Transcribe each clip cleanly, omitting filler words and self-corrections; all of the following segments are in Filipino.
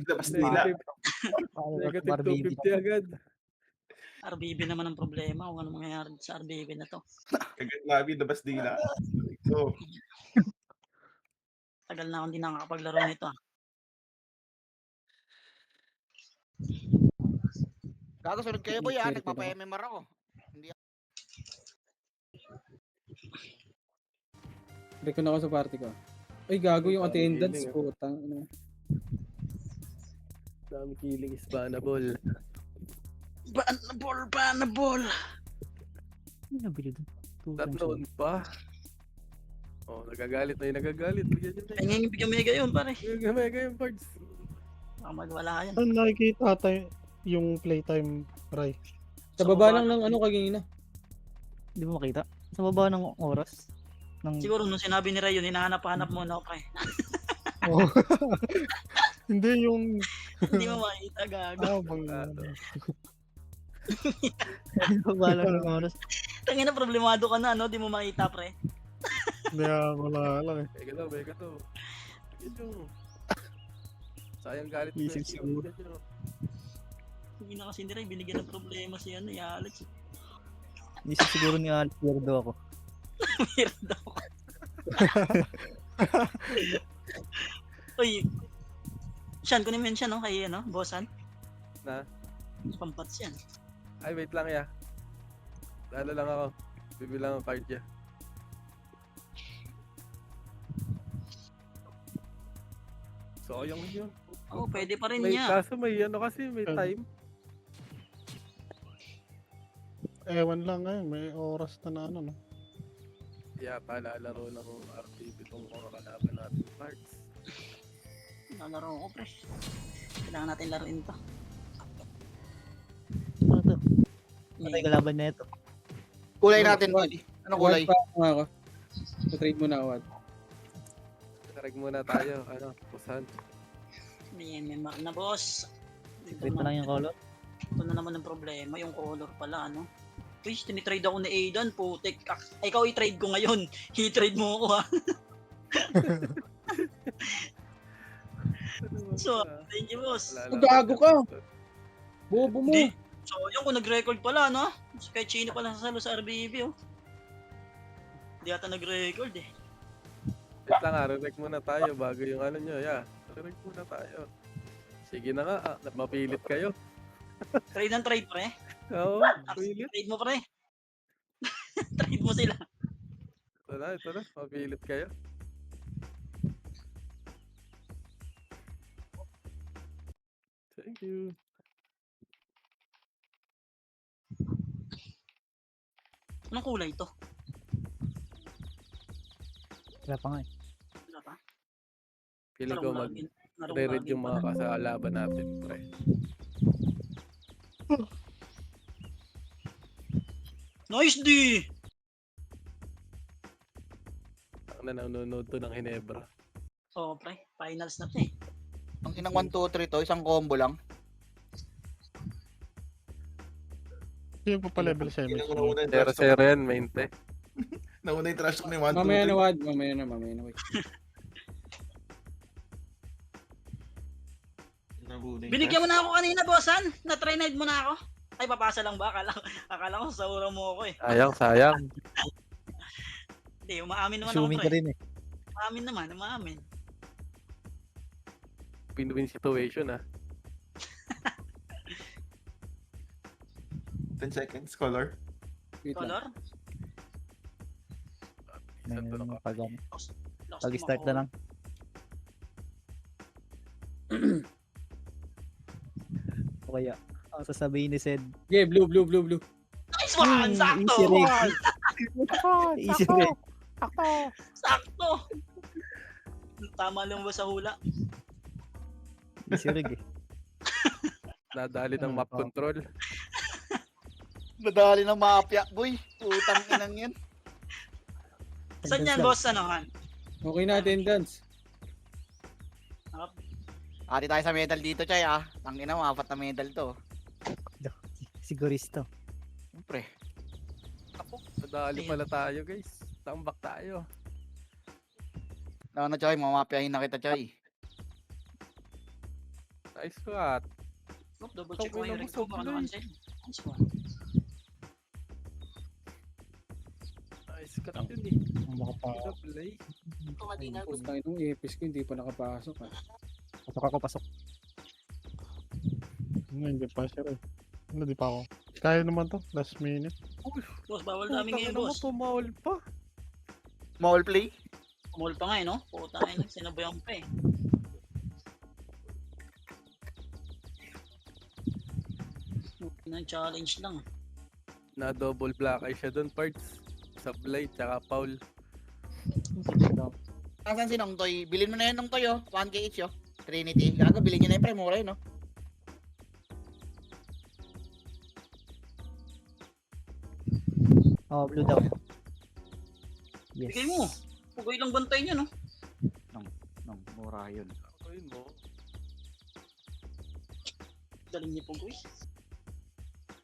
Labas dila. Negative 250 agad. RBB naman ang problema kung ano mangyayari sa RBB na 'to. Kagat labi, labas dila. So, Tagal na akong 'di nakakapaglaro nito, ah. Gago, sunod kayo boy, nagpapa-MMR ako. Recon ako sa party ko. Ay, gago yung attendance, putang. Dami killing is bannable. Bannable. Ano nabili doon? Tatlon pa. Oh, nagagalit na yun, nagagalit. Bigyan nyo na Ay, ngayon bigyan mega yun, pare. yun. Mega yung parts. Baka magwala yan. Saan nakikita tayo yung playtime, Ray? Sa baba lang ng ano kagina. Hindi mo makita? Sa baba ng oras? Siguro nung sinabi ni Ray yun, hinahanap-hanap mo na ako, pre. Oh. Hindi yung... Hindi mo makita, gago. Sa baba lang ng oras. Tangina, problemado ka na, no? Di mo makita, pre. Hindi, wala lang eh. Mega to. Bigyan nyo. Sayang galit. Isip siguro. Hindi na kasi ni Ray, binigyan ng problema si Alex. Isip siguro ni Alex, weirdo ako. Weirdo ako. Uy, Sean, kunin mo yun siya, no? Kay, bossan. Na? Pampats yan. Ay, wait lang ya. Ano lang ako. Bibilang ang card ya. So, yung yun. Oo, pwede pa rin May niya. kaso may kasi may time. Ewan lang ngayon, may oras na ano, no? Yata lalaro na ko RTP itong kalaban natin parts. Lalaro ko, pre. Kailangan natin laruin to. Ano to? Patay kalaban na ito. Kulay natin, boy. Anong kulay? Wad pa ako. Trade mo na, Wad. Tarag muna tayo. Pusan. May MMR na, boss. Secret na lang yung color. Ito na naman ang problema, yung color pala, Uy, tinitrade ako ni Aidan, putik. Ikaw i-trade ko ngayon. I-trade mo ako, ha? So, thank you, boss. Gago ka. Bobo mo. Hindi. So, yung kung nag-record pala, no? Kahit sino pala sasalo sa RBB, oh. Hindi ata nag-record, eh. Wait lang rerect muna tayo bago yung nyo, Rerect muna tayo. Sige na nga, mapilit kayo. Trade ng trade, pre. Oo, mapilit. Trade mo, pre. Trade mo sila. Ito na, mapilit kayo. Thank you. Anong kulay to? Wala pa nga eh. Wala pa? Pili ko mag-re-read yung mga kasalaban natin, pre. Nice, D! Ang nanonood to ng Hinebra. Oo, pre. Finals na to, eh. Ang inang 1, 2, 3 to, isang combo lang. Hindi pa pa level 7. Zero yan, mainte. nauna yung trash talk ni 1, 2, 3. Mamaya na, Wad. Mamaya na. Wait. Binigyan mo na ako kanina, bossan. Na-try-night mo na ako. Ay, papasa lang ba? Akala ko sa ura mo ako, eh. Sayang. Hindi, umaamin naman Assuming ako, ka pre. rin eh. Umaamin. Win-win situation, 10 seconds, color. Wait lang. Color? Pag-start na lang. O kaya, ang sasabihin ni Sed. Okay, blue. Nice one! Sakto! Easy rig. Easy rig. Sakto! Tama lang ba sa hula? Easy rig eh. Nadali ng map control. Nadali ng mafia, boy. Utang inang yan. Saan yan, boss? Han? Okay na, attendance. Ati tayo sa medal dito, Chay, Tangina mo, 4 na medal to. Siguristo. Siyempre. Nadali pala tayo, guys. Tambak tayo. Chay, mamapiahin na kita, Chay. Nice cut. Look, double check ko Tangina yung mo, rig ko. Baka sablay. na-cancel. Nice one. Nice cut yun eh. Makapa. Play. Puta nung epis ko hindi pa nakapasok ah. Pasok ako, pasok. Hindi pa siya rin. Ano, di pa ako. Kaya naman to, last minute. Boss, bawal daming ngayon, Tangina mo, boss. tumawal pa. Mall play. Kumul pa nga eh, no? Puta nga yun. Sinabayan pa eh. Ng challenge lang. Na double black eye siya doon, parts. Sablay, tsaka Paul. Nasaan si Nong Toy? Bilhin mo na yan Nong Toy, oh. 1K each, oh. Trinity. Gago, bilhin nyo na yung pre. Mura yun, oh. Oh, blue daw. Yes. Bigay mo. Pugay lang bantay niya, no? Nong, mura yun. Ayun mo. Galing niya Pugoy.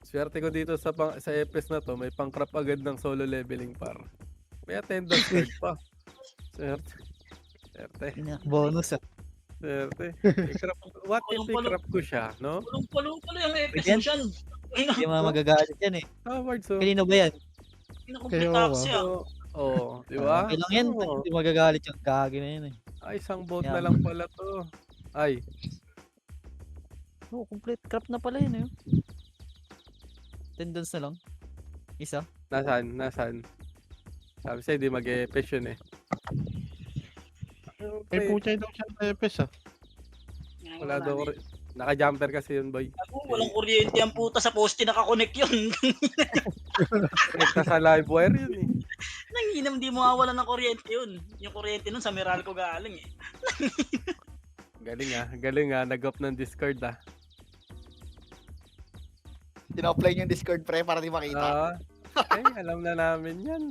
Swerte ko dito sa EPS na to, may pang-crop agad ng solo leveling par. May attendance card pa. Swerte. Swerte. Bonus ah. Swerte. What if i-crop ko siya, no? Pulong-pulong yung epis Bigyan? mo siyan. Ay na, Hindi mga magagalit yan eh. Awards, oh. Kanino ba yan? pinakomplete Kayo, taxi ah. So, oh, di ba? Okay lang yan. Oo. Hindi magagalit yung gagi na yun eh. Ay, isang boat Yeah. na lang pala to. Ay, Oh, complete crap na pala yun eh. Tendons na lang. Isa. nasaan? Sabi sa'yo, di mag-e-fish yun eh. May puchay daw siya sa EPS ah. Wala daw. Naka-jumper kasi yun, boy. Walang kuryente ang puta sa poste nakakonect yun. Connect na sa live wire yun eh. Nanginam di mawawala ng kuryente yun. Yung kuryente nun sa Meralco galing eh. Galing ah. Nag-up ng Discord ah. Tinoffline yung Discord, pre, para di makita. Alam na namin yan.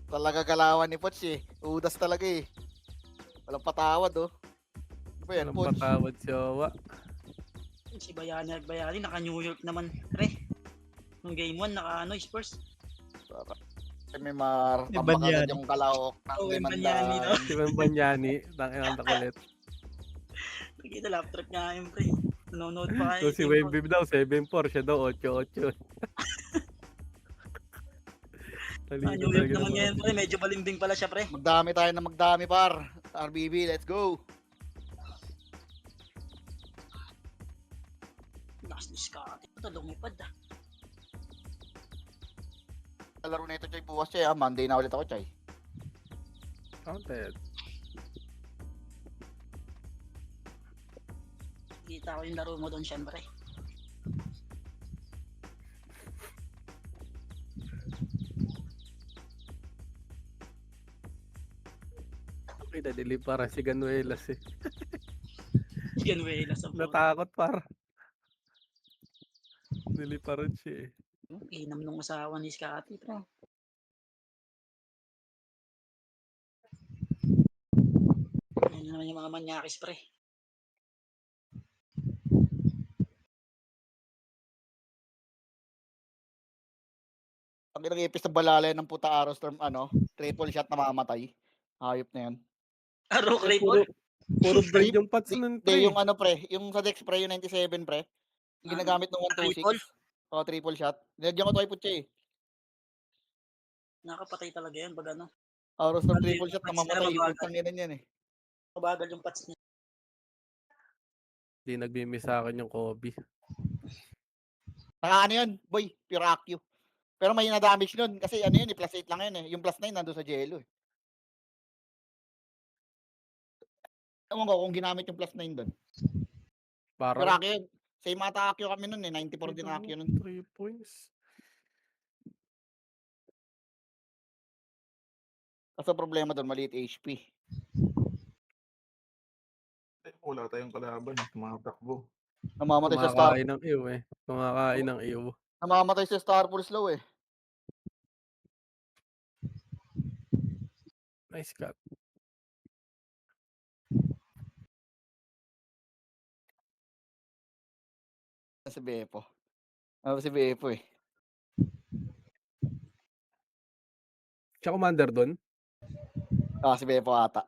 Talaga galawan ni Poch, eh. Udas talaga, eh. Walang patawad, oh. Ano ba yan, Walang Poch? patawad si Owa. Si Bayani naka New York naman. Pre. Nung game 1 naka ano Spurs. May mar, Yung tambak Banyani. agad yung kalawok. Oh, yung Banyani, no? Si Banyani, tangina ng kulit. Nakita lap trip nga yun pre. Nanonood pa So kayo. si Wavebib daw, 7-4, siya daw, 8-8. New York naman ngayon pre. Medyo balimbing pala siya pre. Magdami tayo na magdami, par. RBB, let's go. Last discard. Ito lumipad ah. Laro na ito, Chay, bukas, Chay, ah. Monday na ulit ako, Chay. Counted. Kita ko yung laro mo doon syempre. Okay, nadili para si Ganuelas eh. Ganuela sa buwan. Natakot para. Niliparan siya eh. Inam nung asawa ni Scotty pre. Yan naman yung mga manyakis pre. Ang nag-ipis na balalay ng puta Arrow Storm, ano, triple shot na mamamatay. Hayop na yan. Aro Puro, Craypol. puro braid yung pads nun, Hindi, pre. yung ano, pre, yung sa Dex, pre, yung 97, pre. Yung ginagamit ng Triple? 126. O, triple shot. Nilagyan ko to kay Putya, eh. Nakapatay talaga yan pag ano. Arrow Storm Ano triple yung shot, patch namamatay. na mabagal? Utang yan yan, eh. Mabagal yung patch niya. Di nagbimi sa akin yung Kobe. Naka ano yun, boy, pure AQ. Pero may na-damage nun, kasi ano yun, eh, plus 8 lang yun, eh. Yung plus 9 nandun sa Jello, eh. Ewan ko kung ginamit yung plus 9 doon. Pero Parang AQ yun. Same ata AQ kami nun, eh. 94 din AQ nun. 3 points. Kaso problema doon, maliit HP. Wala tayong kalaban. Tumatakbo. Namamatay sa Star, Kumakain ng iyo eh. Kumakain ng iyo. namamatay sa Star Pulse Low, eh. Nice cut. Si Beppo. Si Beppo, eh. Siya commander doon? Si Beppo ata.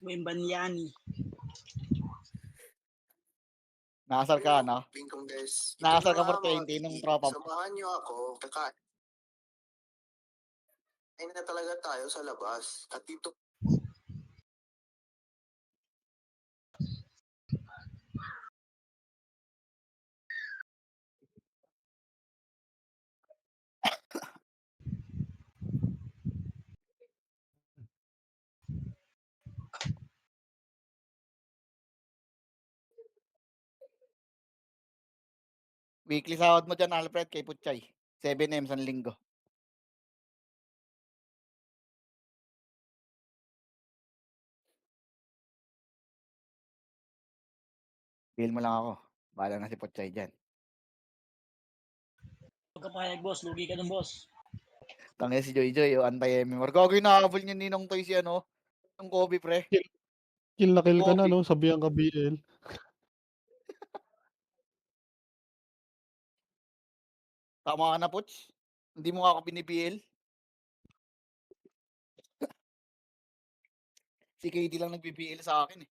Wembanyama. Nakasar ka, no? Pingkong guys. Nakasar ka Ito for na nga, 20 nung mga tropa mo. samahan niyo ako. Kakain na talaga tayo sa labas. At dito Weekly sahod mo dyan, Alfred, kay Putchay. 7M sa linggo. Bill mo lang ako. Bahala na si Putchay dyan. Huwag ka payag, boss. Lugi ka ng boss. Tangin si Joy Joy, yung anti-MMR. Gagawin nakahabol niya Ninong Toy si ano, yung Kobe, pre. Kill na kill ka na, Kobe. no? Sabihan ka BL. Tama ka na, Puts. Hindi mo nga ako binibl. Si KD lang nag-BL sa akin eh.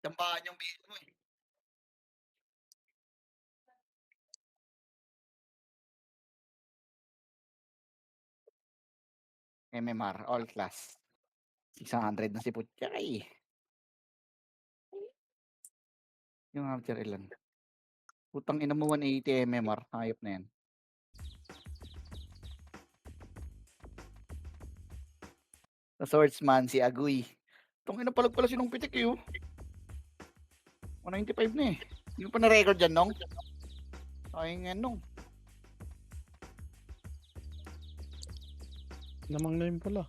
Tampaan yung BL mo eh. MMR, all class. 600 na si Putchay. Yung after ilan? Putang ina mo 180 MMR. Hayop na yan. Sa swordsman, si Aguy. Itong inapalag pala sinong pitik eh. 195 na eh. Hindi mo pa na-record dyan, Nong? Ay nga, Nong. Namang na yun pala.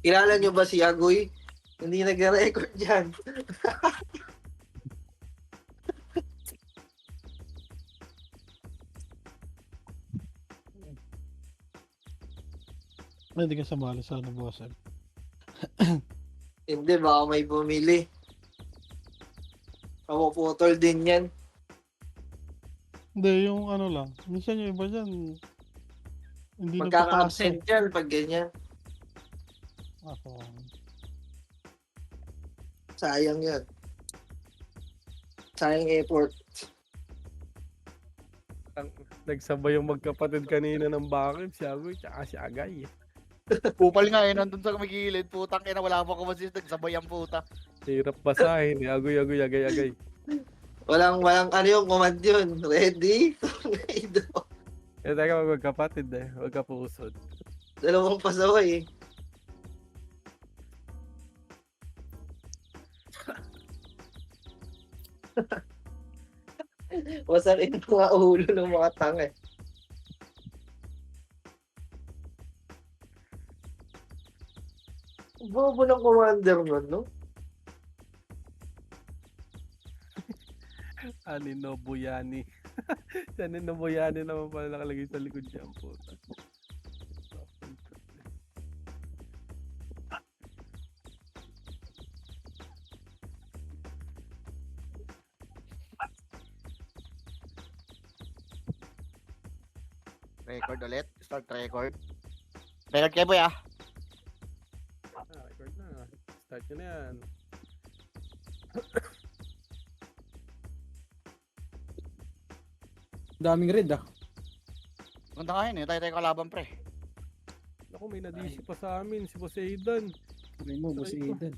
Kilala nyo ba si Agoy? Hindi nag-record dyan. Ay, hindi ka sumali sa ano, boss. Hindi, baka may bumili. Pumuputol din yan. Hindi, yung ano lang. Minsan yung iba dyan, hindi Magkaka-absent yan pag ganyan. Ako. Sayang yan. Sayang effort. Nagsabay yung magkapatid kanina ng bakit, si Agoy, tsaka si Agay. Kupal nga eh, nandun sa magigilid. Putang ina, wala pa kumasis. Nagsabay ang puta. Hirap basahin, eh. Agoy, Agoy, Agay, Agay. Walang ano yung command yun. Ready? Tornado. Eh, teka, magkapatid eh. Magkapusod. Dalawang pasaway eh. Wasakin ang mga ulo ng mga tanga eh. Bobo ng commander nun, no? Aninoboyani. Si Aninoboyani naman pala nakalagay sa likod niya ang puta. Record ulit. Start record. Record kayo, boy, ah. Record na. Start nyo na yan. Daming red ah. Ganda nga yun eh. Tayo kalaban, pre. Naku, may nadisi pa sa amin. Si Poseidon. Tuloy mo, boss Aidan.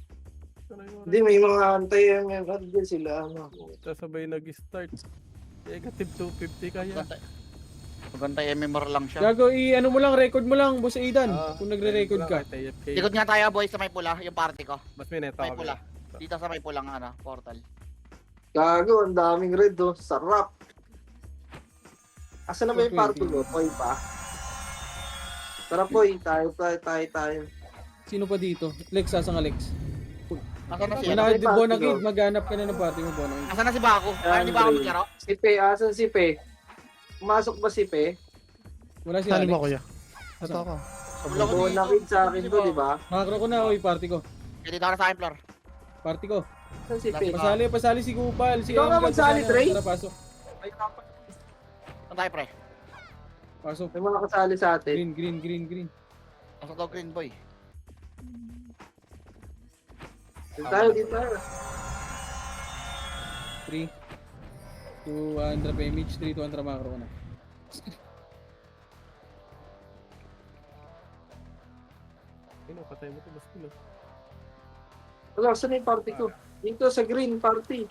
Hindi, may mga antay yung din sila. Ano. Sabay nag-start. Negative 250 kaya. Maganda MMR lang siya. Gago, ano mo lang, record mo lang, boss Aidan. Ah, Kung nagre-record ka. Likod nga tayo, boys, sa may pula. Yung party ko. Mas may neto May kami. pula. Dito sa may pulang ano, portal. Gago, ang daming red, oh. Sarap. Asa na ba yung party mo? Poy pa. Tara, Poy. Tayo. Sino pa dito? Lex, asa nga Lex? Asan na si Wala, May di party Bonakid, daw. maghanap ka na ng party mo, Bonakid. Asan na si Baku? Ay, hindi ba ako maglaro? Si Pe, asan si Pe? Pumasok ba si Pe? Wala si Sali Alex. mo, kuya. Ito ako. Wala ko Oo, dito. nakid sa akin to, di ba? Makakro ko na, oy, party ko. Kaya dito ako sa akin, floor. Party ko. Asan si Pe? Pasali si Kupal. Si Ikaw nga Angel, magsali, sana. Trey. Tara, pasok. Saan tayo, pre? Pasok. May mga kasali sa atin. Green. Nasa to, green boy. Dito tayo, dito tayo. 3. 200 damage, 3, 200 macro na. Patay mo ito, mas kilo. Wala, saan na yung party ko? Dito sa green party.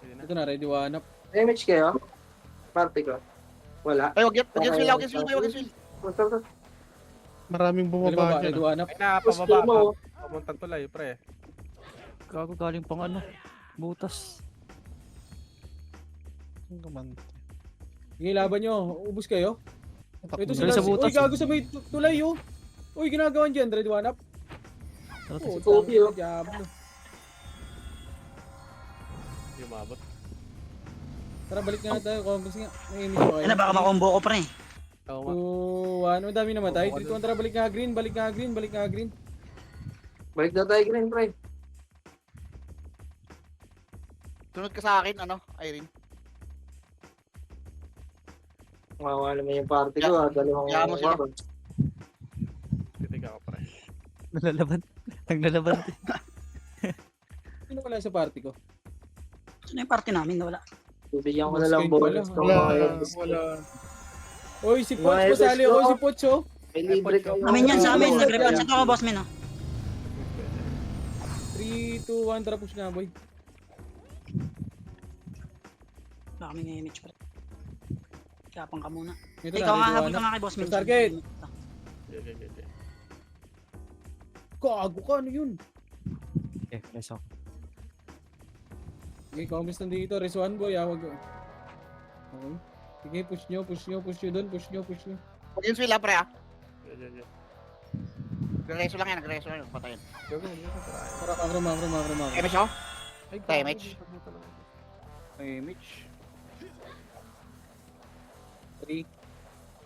Ito na, ready one up. Damage kayo? Party ko. Wala. Ay, wag yan swill, wag yan swill, wag yan swill. Basta. Maraming Ready bumaba ready dyan. one up. Ay, nakapababa mo. ka. Pamuntang tulay, pre. Gago galing pang ano. Butas. Ang gamante. Sige, laban nyo. Ubus kayo. Ito Dali sila. sa butas. Uy, gago sa may tulay, oh. Uy, ginagawan dyan. Ready one up. Tara, Oh, Kobe, oh. Diablo. Hindi umabot. Tara, balik na tayo. Compass nga. May image pa Ay na, kayo. baka makombo ko pre. Ako nga. 2, 1. Madami namatay. 3, 2, tara, balik nga green. Balik nga green. Balik nga green. Balik na tayo green, pre. Sunod ka sa akin, ano, Irene. Mawawa naman yung party ko, ah. Dalawang Kaya mo sila. waban. Titig ako, pre. Nalalaban. Naglalaban. Sino wala sa party ko? Ano yung party namin? Wala. Bibigyan ko Mas na lang kayo bonus. pala. Wala. Uy, si Poch. Mga Masali LS ako ko. si Poch, oh. May libre kayo. Amin yan sa amin. Oo, Nag-repansat kaya. ako, boss min, oh. 3, 2, 1. Tara, push na, boy. Baka may image pre. Kapang ka muna. Ito Ikaw nga, ready habol one ka up. nga kay boss min. Target. Okay. Gago ka, ano yun? Eh, press ako. Okay, comments nandito. Res 1, boy. Awag. Okay. Sige, push nyo doon. Push nyo. Wag yan swill, pre, ah. Yeah. Nagreso lang yan, nagreso lang. Patayin. Gago, tara. Tara, makro. Image, oh. Ay, Tayo, gago, Mitch. pabuta lang. Image. 3,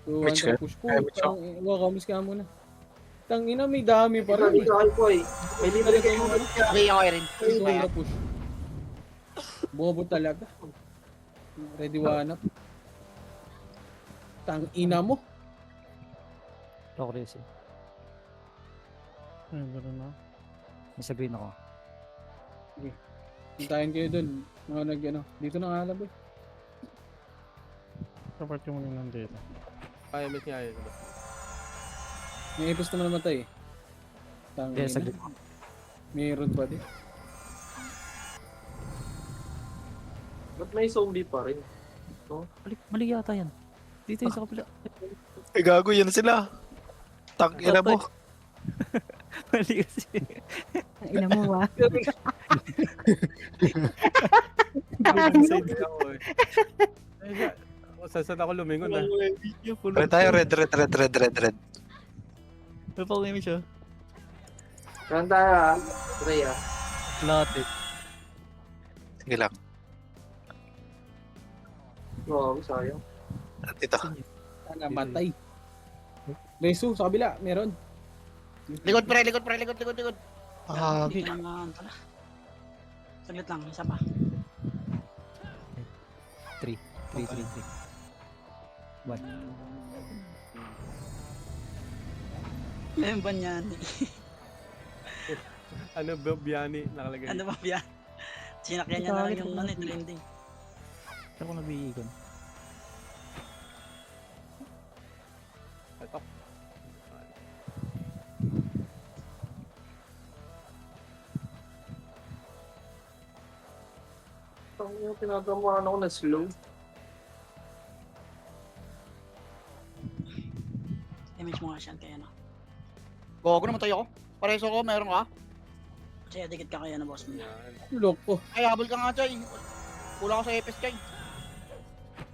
2, Mitch 1. ka? Push po. Ay, Mitch, oh. Comments ka muna. Tangina, may dami pa Dito, rin. dito kayo, boy. May libre kayo. Okay, ako, Irene. Sobra push. Bobo talaga. Ready one up. Tang ina mo. Ako rin siya. Ay, gano'n na. Nasa green ako. Hintayin kayo dun. Mga dito na nga boy. Kapag yung mga nandito. Kaya miss niya yun. May ipos naman namatay eh. Tang Yes, ina. Meron pa din. Ba't may zombie pa rin? Mali yata yan. Dito yung sa kapila. Eh, gago yan sila. Ina mo. Mali kasi. Ina mo ba? Side ako eh. Saan ako lumingon ah. Red tayo, red. May pa image oh. Saan tayo, ah? Pre, ah. Lahat eh. Sige lang. Oo, sayang. Dito. Sana matay. Resu, sa kabila. Meron. Likod. Hindi ka naman pala. Saglit lang, isa pa. 3. 1. Ayun ba niyan? Ano ba Biani nakalagay? Ano ba yan? Sinakyan niya na lang yung trending. Ako nabiigon. Ito. Ang yung tinatamaan ako na slow. Image mo nga siya, kaya no. Gogo naman tayo ako. Pareso ko, meron ka. Kaya dikit ka kaya na boss mo. Yan. Loko. Ay, habol ka nga, Chay. Kulang ako sa EPS, Chay.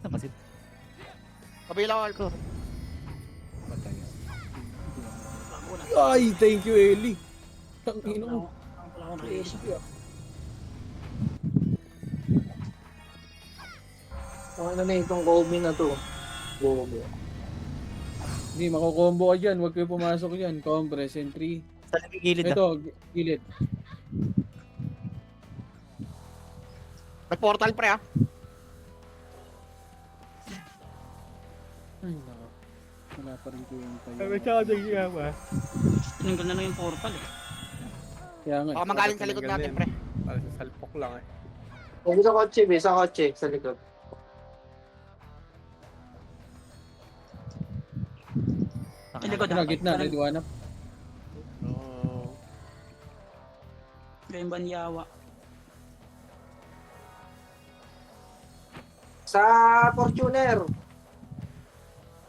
Napasin. Kabila ko. Patay. Bago na. Ay, thank you, Eli. Tang ina mo. Wala akong reaction. Ang na itong Kobe na to. Kobe. Hindi, makukombo ka dyan. Huwag kayo pumasok dyan. Compress and 3. Sa gilid na. Ito, gilid. Nag-portal, pre, ah. Ay, nako. Wala pa rin ko yung tayo. Ay, may tsaka dyan nga ba? Tinanggal na lang yung portal eh. Kaya nga. Baka magaling sa likod Tinanggal natin, na pre. Para sa salpok lang eh. Huwag sa kotse, be. Sa kotse. Sa likod. Sa likod Sa gitna, ready one up. Oo. Gayong banyawa. Sa Fortuner.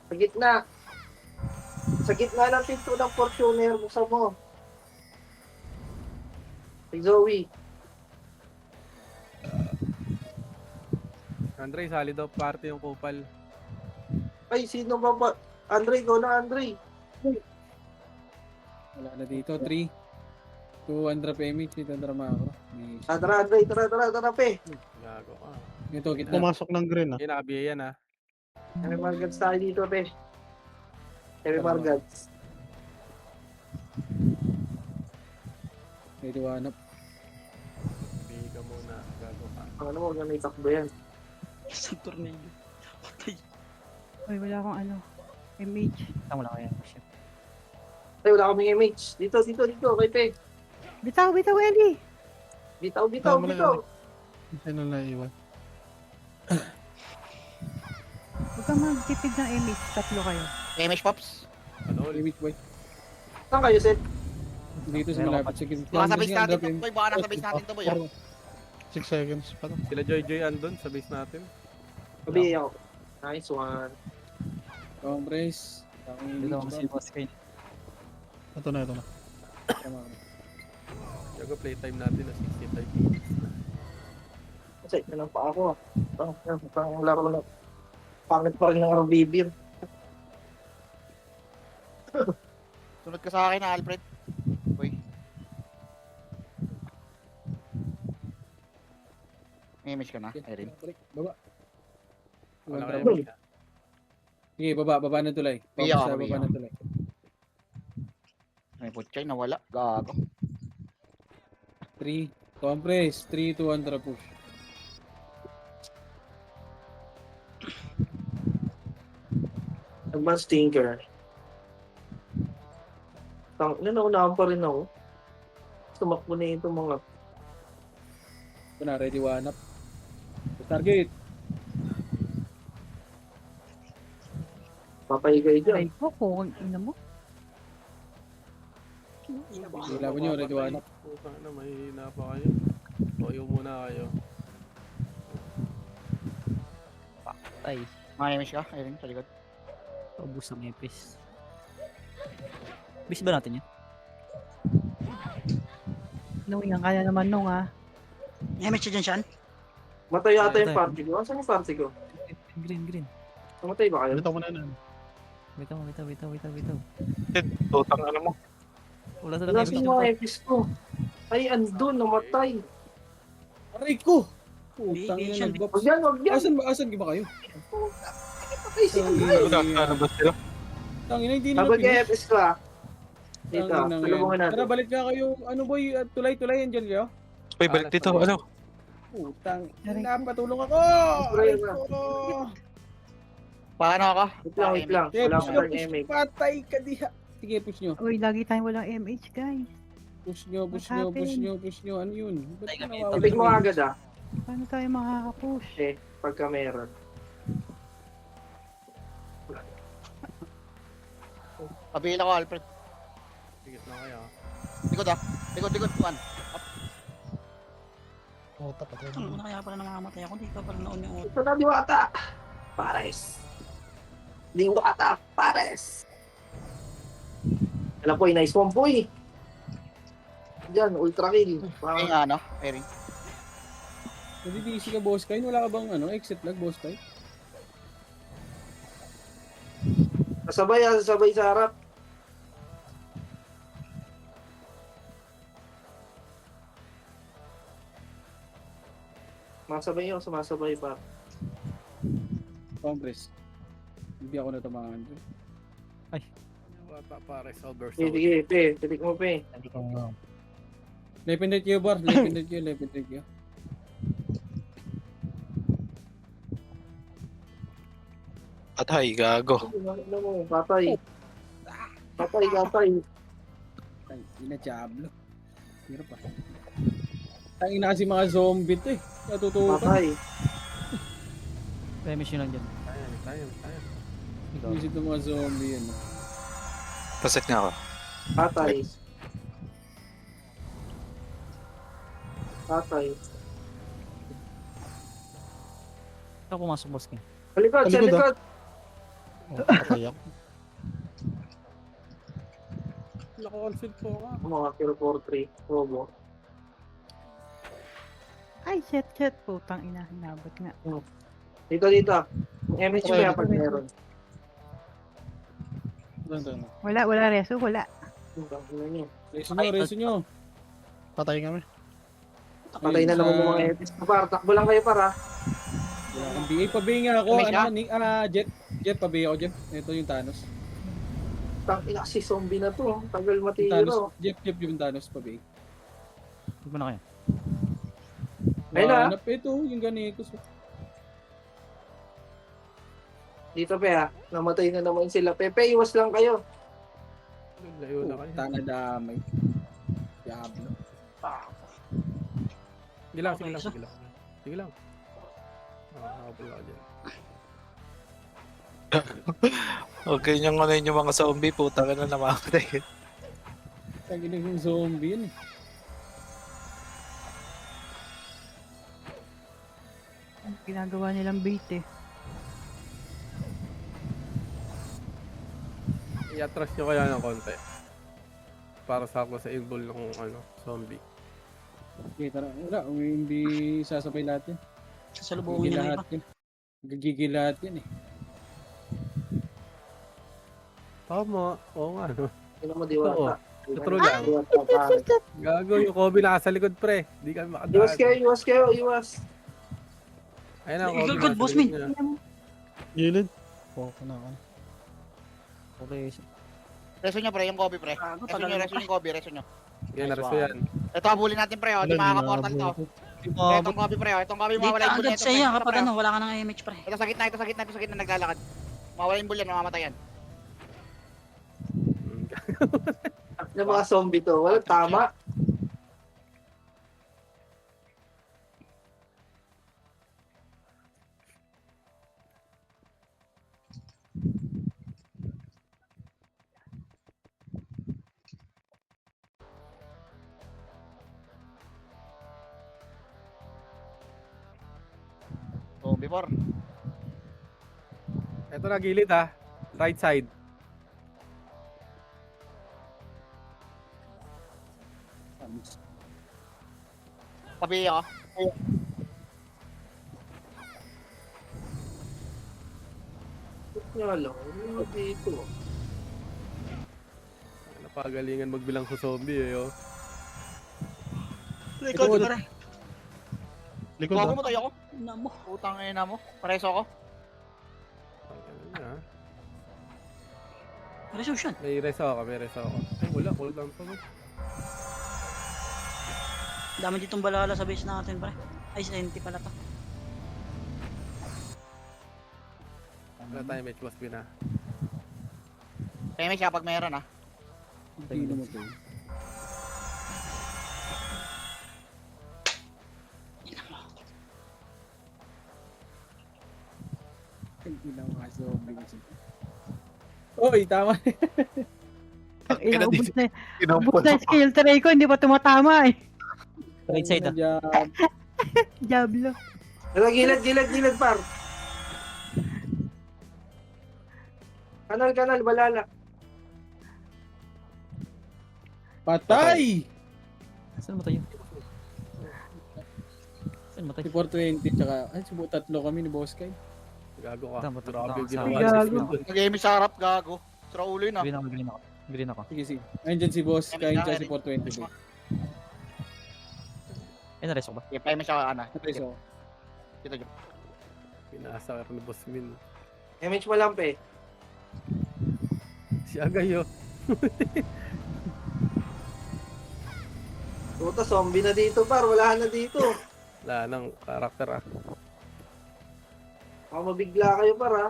Sa gitna. Sa gitna ng pinto ng Fortuner. Buksan mo. Si Zoe. Andre, sali daw party yung kupal. Ay, sino ba ba? Andre, go na, Andre. Wala na dito. 3. 2 Andra PMH, dito Andra Macro. May Tara, Andre. Tara, pe. Gago ka. ito, gitna. Pumasok ng green ah. Kinabiya yan ah. Heavy Margats tayo dito, pe. Heavy Margats. Ready one up. Bihi ka muna. Gago ka. Ano mo, may takbo yan. Isang tornado. Patay. Uy, wala akong ano. MH. Tama lang kaya. Shit. Ay, wala kaming image. Dito, kay pe. Bitaw, Ellie! Bitaw. Tama lang. Sino na iwan? Huwag kang magtipid ng MH. Tatlo kayo. MH Pops. Ano? Limit boy. Saan kayo, Seth? Dito sa malapit sa gitna. Baka sa base Andra natin to, PMH. boy. Baka nasa base natin to, boy. ah. 6 seconds pa lang. Sila Joy andun sa base natin. Sabi ako. Nice one. Compress. Dito ako si Boss Kane. Ito na. Yago playtime natin na 65 minutes na. Kasi, ganun pa ako. Pang laro na. Pangit pa rin ng RBB. Sunod ka sa akin, Alfred. Boy. May image ka na, Irene. Baba. Wala Andra kayo. PMH. Sige, baba ng tulay. Biya ako, Sa biya baba ako. ng tulay. May putchay, nawala. Gago. 3. Compress. 3, 2, Andra push. Advanced Tinker. Naunahan pa rin ako. Tumakbo na ito mga Ito na, ready one up. Target. papayigay dyan. Aray ko, kung ina mo. Wala mo nyo, ready one up. Puta na, mahihina pa kayo. Toyo muna kayo. Ay, May image ka, Irene, sa likod. ubus ng epis. Bis ba natin yan? Nung yan, kaya naman nung ah. May match dyan, Sean? Matay yata yung Matay. party ko. Saan yung party ko? Green. Namatay ba kayo? Dito ko na na. Bitaw. Tutang ano mo. Wala sa Wala sa mga epis ko. Ay, andun, namatay. Aray ko! Putang Baby, ina, Sean, nag-box. Wag yan. Asan ba kayo? Patay sila guys. Ano ba sila? Tangina, hindi nila Sabag finish. epis ko ah. Dito, Tangina tulungan yan. natin. Tara, balik nga kayo. Ano boy, tulay, andyan kayo? Uy, balik dito. Ano? Putang Aray. ina, patulong ako! Aray Aray na. ko! Paano ako? Wait lang. Okay, Wala push akong nyo, MX. patay ka diha. Sige, push nyo. Uy, lagi tayong walang MH, guys. Push nyo. Ano yun? Ba't Ay, kami. nawawala Tapik mo yung agad ah. Paano tayo makaka-push? Pagka meron. Pabila ko, Alfred. Tigit lang kayo. ah. Likod ah. Likod. One. Oh, tapat yan. Ano na kaya pala namamatay ako? Di ka pala naon yung Ito na diwata. Pares. Diwata. Pares. Alam po, nice one po eh. Diyan, ultra kill. Ay nga, ano, Irene. Hindi busy ka, boss Kyle. Wala ka bang exit lag, boss Kyle? Sasabay sa harap. Sumasabay pa. Compress. Hindi ako natamaan. Para sa oversoul. Sige, titik mo pe. Left and right kayo, bar. Left and right kayo. Atay, gago. Ano mo, patay. Patay. Ay, ina Diablo. Hirap pa. Tangin na kasi mga zombie to eh. Natutukan. Patay. Premise nyo lang dyan. Tayo. Visit ng mga zombie yan. Paset nga ako. Patay. Patay. Ikaw pumasok, boss King. Sa likod, sa Sa likod, likod. Oh, patay ako. Naka-all-field po ka. Mga Kiro 4-3. Robo. Ay, shit. Putang ina. Hinabot nga. Dito. MH ba yan pag meron? Doon. Wala reso. Wala. Reso nyo. Patay kami. Patay na naman yung mga EPs. Par, takbo lang kayo para. Wala kang BA. Pabi nga ako. May siya? Jet, pabi ako, Jet. Ito yung Thanos. Tangina kasi zombie na to. Tagal Yung matiro. Thanos. Jet yung Thanos, pabi. Huwag mo na kayo. Ayun na. Hanap ito, yung Ganekos. Dito pe ha. Namatay na naman sila. Pepe, iwas lang kayo. Layo na kayo. Tana damay. Diablo. Sige lang. Sige lang. Nakapula ka dyan. Okay niyang ano yung mga zombie, puta ka na namamatay. Tangin na yung zombie yan eh. Ginagawa nilang bait eh. I-atras nyo kaya ng konti. Para sakto sa invol ng zombie. Okay, tara. Wala, hindi sasabay lahat yan. Sasalubungin nyo na iba. Gigigil lahat yan eh. Tama. Oo nga, no? Hindi mo diwata. True lang. Diwata pare. Gago, yung Kobe nasa likod, pre. Di kami makadaan. Iwas kayo. Ayun na, Good, Kobe good, nasa boss, likod me. niya. Gilid. Okay na ako. Okay. Reso nyo, pre, yung Kobe, pre. Gago, Reso tagal nyo, mo reso pa. yung Kobe, reso nyo. Yan, nareso yan. Ito, habulin natin, pre, oh. Di makakaportal to. Itong Kobe, pre, oh. Itong Kobe, Hindi mawala ka yung bull agad nito, sa pre. iya Ito, kapag pre, ano, oh. wala ka ng image pre. Ito sa gitna naglalakad. Mawala yung bull yan, mamamatay yan. Yung mga zombie to. Walang tama. Kobe, por. Ito na, gilid ha. Right side. Tabi ako. Nga lang. Ano dito? Napagalingan magbilang sa zombie eh, oh. Likod, pre. Likod Kobe ah. mo tayo ako. Namo. Putang ina mo. Pareso ako. Ano na, Resolution. may reso ako. Ay, wala, lang pa. Dami ditong balala sa base natin pre. Ay, senti pala to. Wala tayo, may boss na. Kaya may siya pag mayroon, ah. Hindi naman to. Hindi na mga zombie kasi. Oy, tama. Ina, ubus na skill tray ko. Hindi pa tumatama eh. Right side ah. Diablo. Gilid, par. Kanal, balala. Patay! Saan mo tayo? Saan mo Si tayo? 420 tsaka, ay, subo tatlo kami ni Boss Kai. Gago ka. Tama, Grabe yung tama. ginawa Gago. ni Smith. Nag-aiming sa harap, gago. Sira ulo yun, ah. Green ako. Sige, sige. Ayun dyan si Boss Kai tsaka si 420. Eh, nareso ko ba? Kaya may siya, ana. Preso. Dito, dito. Pinasa ka ni Boss Min. MH malampe. Si Agay, oh. Puta, zombie na dito, par. Wala na dito. Wala nang karakter, ah. Baka mabigla kayo, par, ha.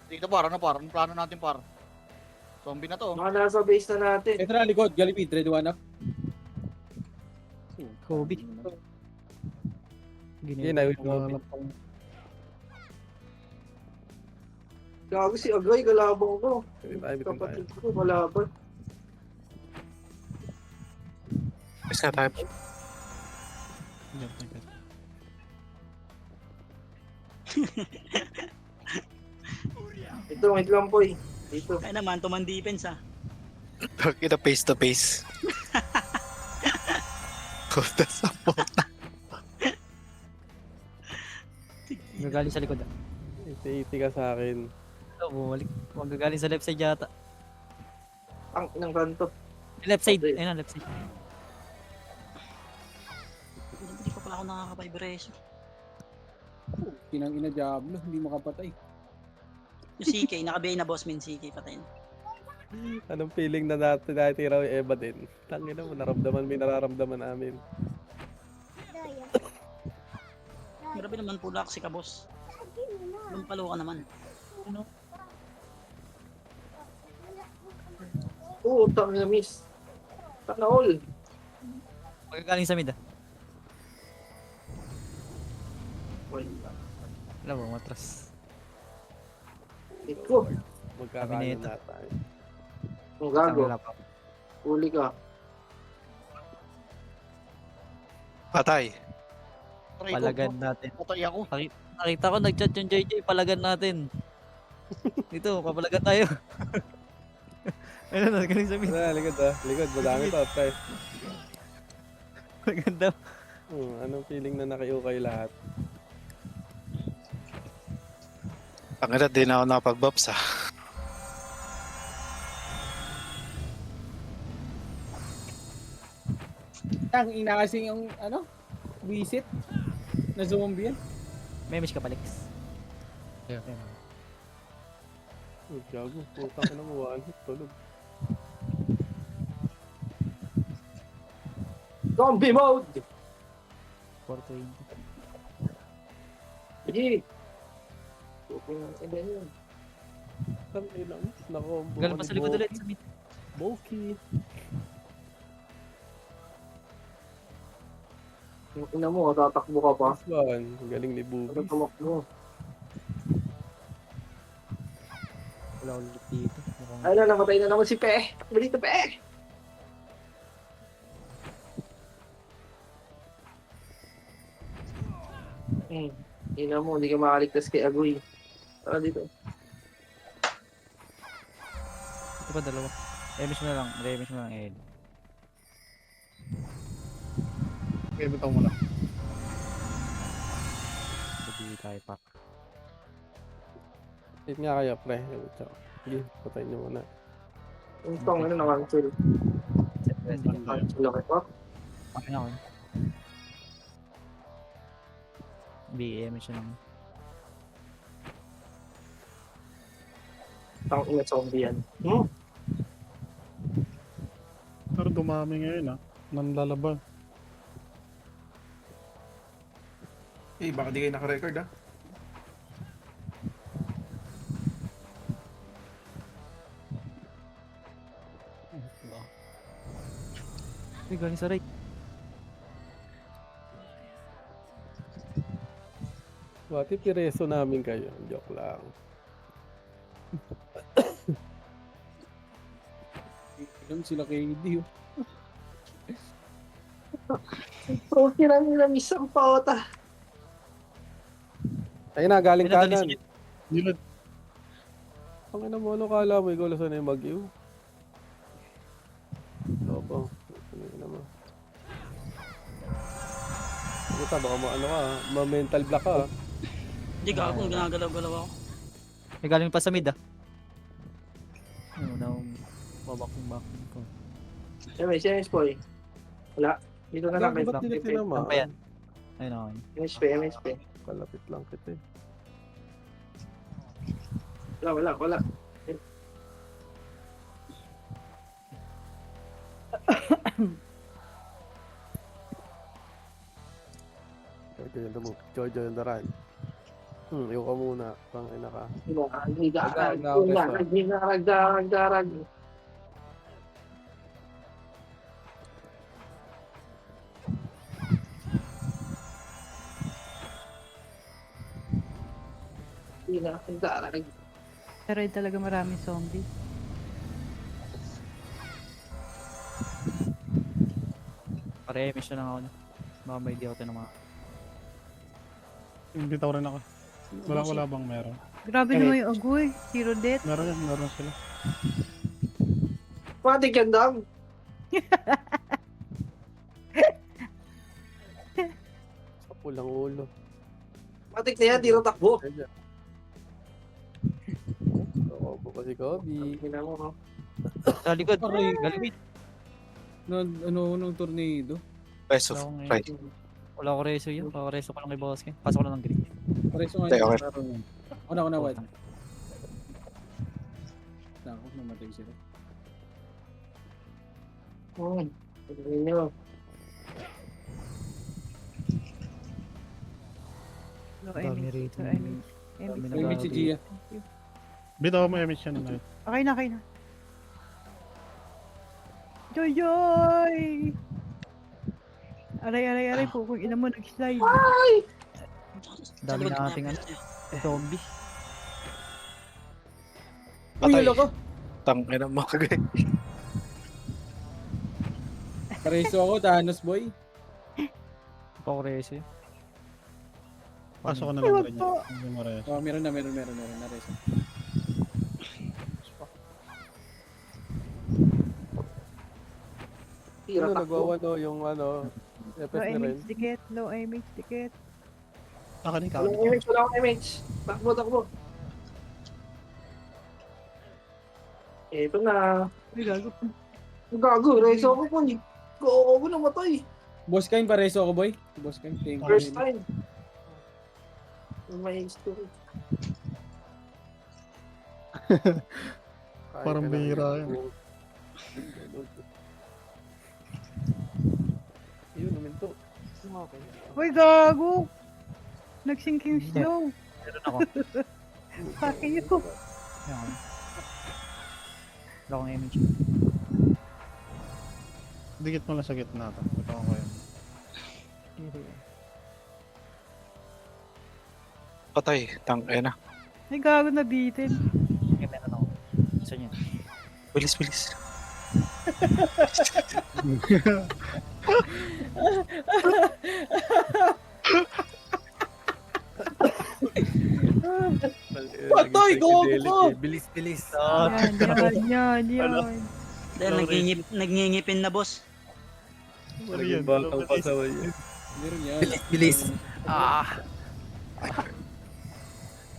Hindi Dito par, ano par? Anong plano natin par? Zombie na to. Baka nasa base na natin. Ito na, likod. Jollibee, ready one up. Kobe. Yun na, wait mo. Gago si Agay, galabang ko. Bitin tayo. Kapatid ko, malaban. Bes nga tayo. Ito, wait lang po eh. Dito. Kaya naman, tuman defense ah. Kita face to face. Kuda sa puta. Magagaling sa likod. Iti-iti ka sa akin. Oh, bumalik. Magagaling sa left side yata. Ang inang kanto. Left side. Okay. Ayun na, left side. Hindi pa pala ako nakaka-vibration. Kinang ina Diablo, hindi makapatay. Yung CK, nakabiyay na boss min CK, patayin. Anong feeling na natitira yung Eva din? Tangina mo, naramdaman mo yung nararamdaman namin. Grabe naman pula si ka boss. Lumpalo ka naman. Oo, tang na miss. Tang na all. Magagaling sa mid ah. Wala. Alam mo, matras. Iko. Magkakaano Kabineta. na tayo. Ang gago. Wala pa. Huli ka. Patay. Try ko. Palagan natin. Patay ako. Nakita ko nag-chat yung JJ, palagan natin. Dito, papalagan tayo. Ayun na, galing sa mid. Likod ah. Likod, madami to. Try. Maganda. Anong feeling na nakiukay lahat? Pangina, di na ako nakapag-bops ah. Ang ina kasi yung, ano, visit na zombie yan. May miss ka pa, Lex. Oh, gago. Putang ina mo. One hit. Tulog. Zombie mode! 420. Sige. Okay na, iba yun. Tangina mo. Nakombo. Galing pa sa likod ulit sa mid. Boki. Yung ina mo, tatakbo ka pa. This one. Galing ni Ano Boobies. tumakbo? Wala ulit dito. Mukhang Ay na, namatay na naman si Pe. Balito Pe! Ina mo, hindi ka makaligtas kay Agoy. Tara dito. ito pa dalawa. Remish mo na lang. Remish mo na lang, Ed. Okay, bitaw mo na. Hindi tayo pack. Hit nga kaya, pre. Sige, patayin nyo muna. Yung tong, ano, na-cancel. Sige. Cancel ako ito. Okay na ako. BM siya lang. Tang ina zombie yan. Pero dumami ngayon ah. Nanlalaban. Eh, baka di kayo naka-record ah. Uy, galing sa right. Bakit pireso namin kayo? Joke lang. Ilan sila KD oh. So, nila miss ang pauta. Ayun na, galing Ayun na, galing kanan. sa Nilad. Ang ina mo, ano kala mo? Ikaw lang na yung mag-iw. Opo. Ano yun naman. Buta, baka mo ano ka, ma-mental block ka. Hindi ka ako, ginagalaw-galaw ako. May galing pa sa mid ah. Ano na akong babakong ko. MS Boy. Wala. Dito na lang. Gago, ba't nila tinamaan? Ano pa yan? Ayun ako. MSP. Kalapit lang kita eh. Wala. Jojo yung move. Jojo yung daran. Yung ka muna. Pang ina ka. Darag. Darag. Pero yun talaga maraming zombie. Pare-emis na lang ako. Baka may di ako tinama. Bitaw rin ako. Wala bang meron? Grabe naman yung agoy. Zero death. Meron sila. Pwede gandang. Sa pulang ulo. Matik na yan, di na takbo. Oo, ba si Kobe? Sa likod. Aray. Galimit. Nung tornado. Peso. Wala Right. Wala ko reso yun. Reso ko lang kay boss Ken. Pasok ko lang ng green. Pareso nga Okay, yung okay. laro nun. Una, wait. Ako, namatay sila. Low Dami image. rito. Low image. Dami May image si Gia. Bitaw mo image yan na. Okay na. Joy! Aray po. Kung ina mo nag-slide. Dami na ating zombie. Patay. Uy, ko. Tangina mo kagay. Pareso ako, Thanos boy. Pa ko reso yun. Pasok ko na Ay, lang wag rin po. yan. Hindi mo rin. Oh, meron na. Nareso. Ano, nagwawano yung ano, Low FS ni Ren. image dikit. Low image dikit. Nakanik ka. Wala akong image. Takbo. Ito na. Uy, gago. Gago, reso ako po. Gago na matay. Boss Kain, pareso ako boy. Boss Kain, thank you. First time. May story. Parang bihira yun. Yun, uminto. Uy, gago. Nagsink yung snow. Meron ako. Pakiyo. Yan. Wala akong image. Dikit mo lang sa gitna to. Ito ko yun. Patay. Tangina. Ay, gago na bitin. Okay, meron ako. Saan yun? Bilis. Patay, gogo ko! Bilis. Yan. Dahil nagngingipin na boss. Naging batang pasaway yun. Meron yan. Bilis.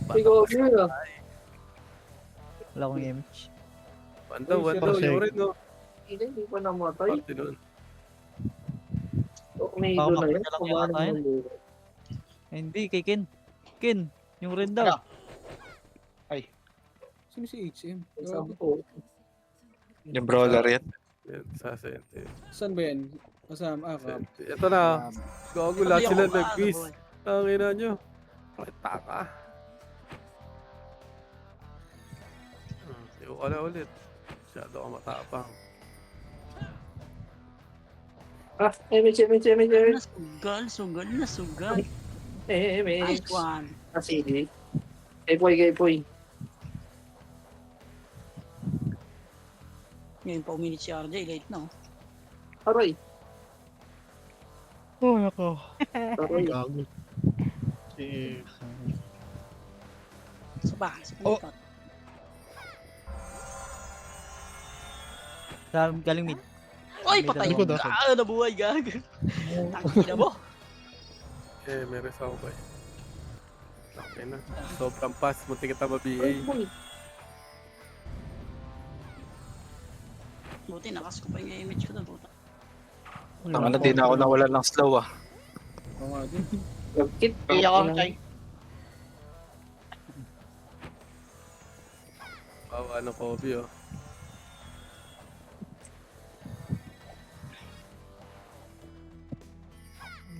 Gago na. Wala akong image. Bandaw, Uy, yung rin, no? Hindi pa namatay. Parte nun. May Baka doon na yun. makita lang yata yun. Hindi, kay Ken. Ken, yung red daw. Sino si HM? Sampo. Yung brawler yan. Yan, sa Sente. Saan ba yan? Kasama ka. Ito na. Gago, lahat sila nag-quiz. boy. Tangina nyo. Taka. Yung ka na ulit. Masyado ka matapang. Image. Sugal. Image. Nice one. Sige. Kaypoy. Ngayon pa uminit si RJ, late na oh. Aray. Oh, nako. Aray. Gago. Si... Sa bahay, sa Oh. palipat. Sa galing mid. Oy, patay! Likod, ah. Nabuhay, gag. Tangina mo. May resaw ba eh? Okay na. Sobrang fast. Munti kita ma-BA. Buti, nakas ko pa yung image ko doon, puta. Tangina, di na ako nawalan ng slow ah. Oo nga din. Nagkit. Iyak ako, Chay. Bawa ng Kobe, oh.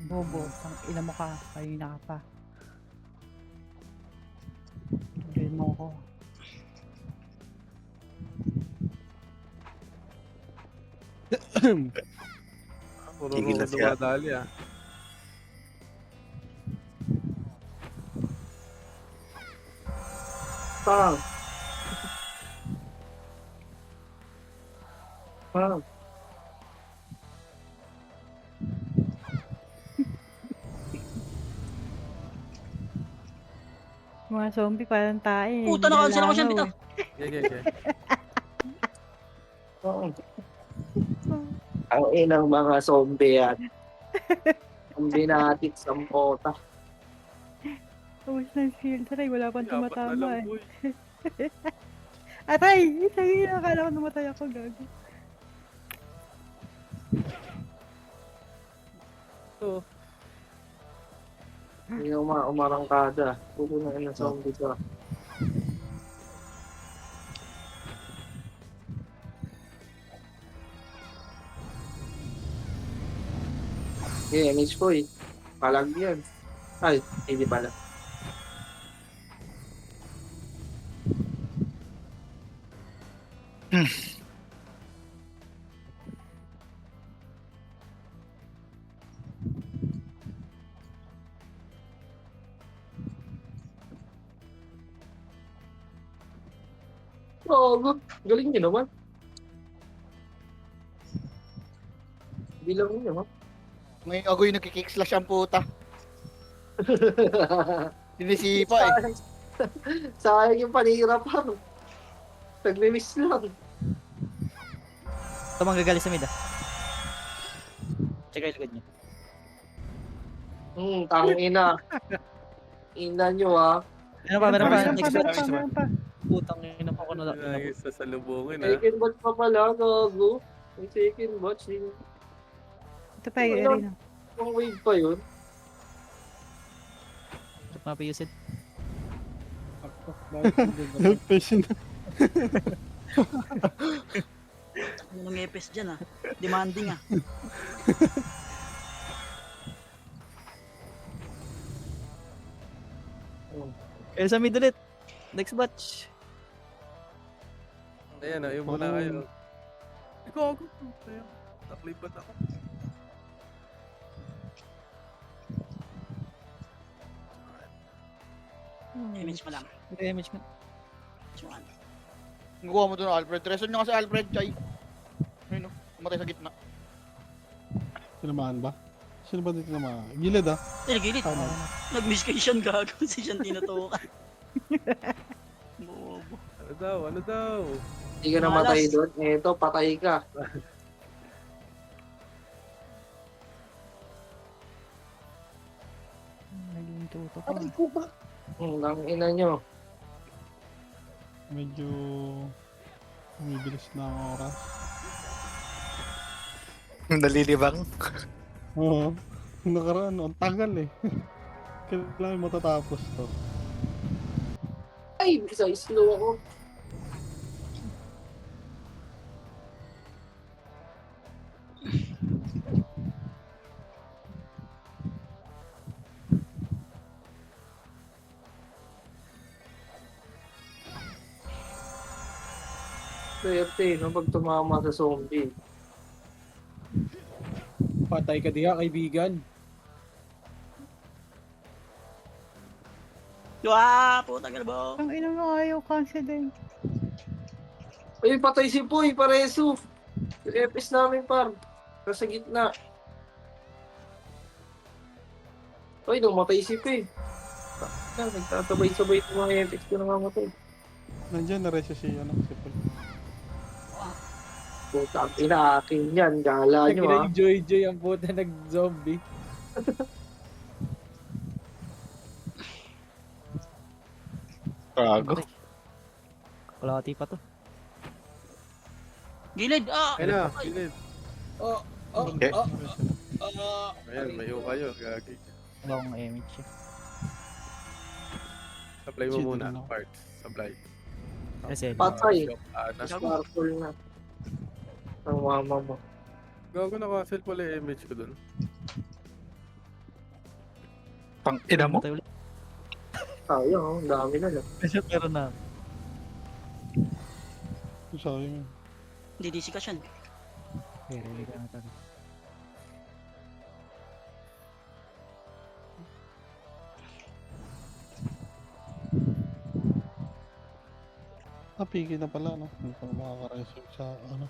Bobo. Ang ina mo ka. Kanina ka pa. ako. Puro Tigil na mga siya. dumadali ah. Pang. Pang. Mga zombie parang tayo eh. Puta, nakansel ako siya, nilalangaw bitaw. Okay. Pang. Ang inang mga zombie yan. Ang binatik sa mota. Tapos ng shield, aray, wala pang Apat na tumatama lang eh. boy. Aray! Sabi na, akala ko namatay ako, gago. So, Hindi na umarangkada. Pupunan ng zombie ka. Okay, image ko eh. Palag yan. Ay, hindi pala. Oo, galing niyo naman. Bilang niyo naman. May agoy nagkikick-slash ang puta. Sinisipa eh. Sayang yung panihirapan. Nagmi-miss lang. Ito manggagalis sa mid ah. Check yung likod niya. Tangina. Ina nyo ah. Meron pa, meron pa. Meron pa, Next meron batch. pa, meron pa. Putang ina pa ko na. nagis sa salubungin ah. Second batch pa pala, gago. May second batch. Ito pa yung arena. Ang wave pa yun. Check mga PUsid. Ako, bakit hindi ba? Patient. Ano ng epes dyan ah. Demanding ah. Kaya sa mid ulit. Next batch. Ayan ah, yung muna kayo. Ikaw ako. Ayan, naklipat ako. Image mo lang. Image ka. Suman. Nakuha mo doon Alfred. Reson nyo kasi Alfred, Chay. Ayun o, umatay sa gitna. Tinamaan ba? Sino ba dito naman? Gilid ah. Gilid. Tama. Nag-miss kay Sean gago. Si Sean tinutukan. Bobo. Ano daw? Ano daw? Hindi ka namatay doon. Eto, patay ka. Naging tuto pa. Ang ina nyo. Medyo umibilis na ang oras. Nalilibang. Oo. Nakaraan, ang tagal eh. Kailangan matatapos to. Ay, bisa slow ako. Swerte, no? Pag tumama sa zombie. Patay ka diha, kaibigan. Puta galbo. Ang ina mo ayaw confident. Ay, patay si Poy, pareso. Yung epis namin, par. Nasa gitna. Ay, namatay si Poy. Nagtatabay-sabay yung mga epis ko namamatay. Nandiyan na rin siya si si Paul. Putang ina, akin yan. Gala nyo, ha? Nag-enjoy ang puta nag-zombie. Gago. Kalahati pa to. Gilid. Ayun na, gilid. Oh, Okay. Ayan, mayo kayo. Gagi. Wala akong image eh. Supply mo Shit, muna. ano? Parts. Supply. Kasi Patay. Ana. Sparkle na. Ang mama mo. Gago na-cancel pala yung image ko dun. Pang ina mo. Patay ulit. Sayang, oh. Ang dami na. Kasi meron na. Sayang. Hindi disikasyon. Okay, ready ka na tayo. Napigil na pala, no? Hindi pa makaka-reserve sa ano.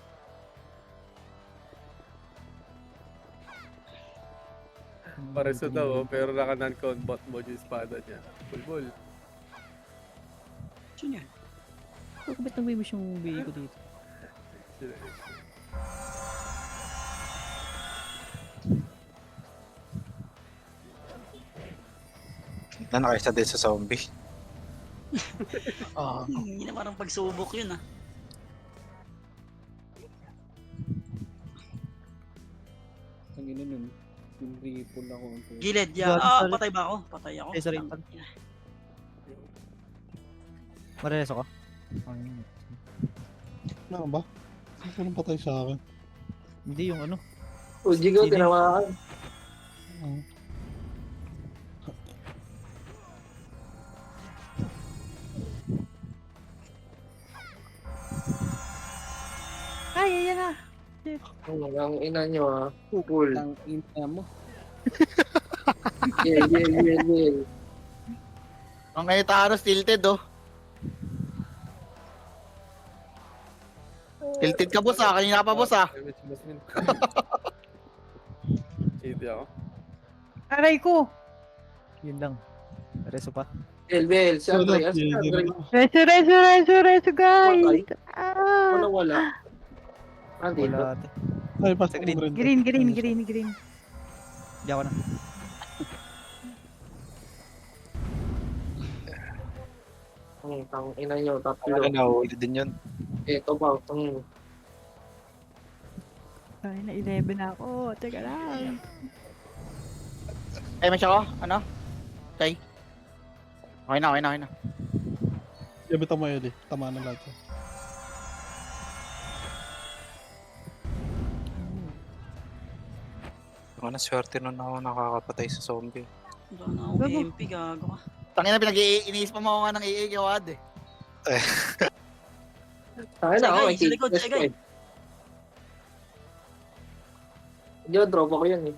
Pareso daw, pero naka non-combat mode yung espada niya. Bulbul. Sino yan? Ba't nag-wish yung BA ko dito? Na nakisa din sa zombie. Hindi na parang pagsubok yun ah. Ang ina nun. Yung ripple ako. Ang puto. Gilid, Sorry, sorry. patay ba ako? Patay ako. Eh, sorry. Tangina. Marereso ko? Ano ba? Sino patay sa akin? Hindi yung ano. Uji ko, Sino? tinawakan. Ah. Ay, ayan na. Ang ina nyo ah. Cool. Ang ina mo. Yeah. Ang Ngaitaros tilted, oh. Tilted ka, boss, ah. Kanina pa, boss, ah. Cheat ako. Aray ko. Yun lang. Reso pa. Bel, si Andre. Reso, guys. Wala, Ah. wala. Dito. Wala ate. Ay, pasok Sa mo rin. Green. Hindi ako na. Ang ina nyo, tatlo. Ano, nahuli din yun. Ito ba? Ay, na 11 na ako. Teka lang. Eh, may siya ko? Ano? Okay. Okay na. Yabi tama yun eh. Tama na lahat. Ako na swerte nun ako nakakapatay sa zombie. Wala na ako MP, gago ka. Tangina, pinag-iinis pa mo ako nga ng AA Gawad, eh. Sa'kin ako, Segay, may sa likod, tickets segay. ko eh. Hindi ko, tropa ko yan eh.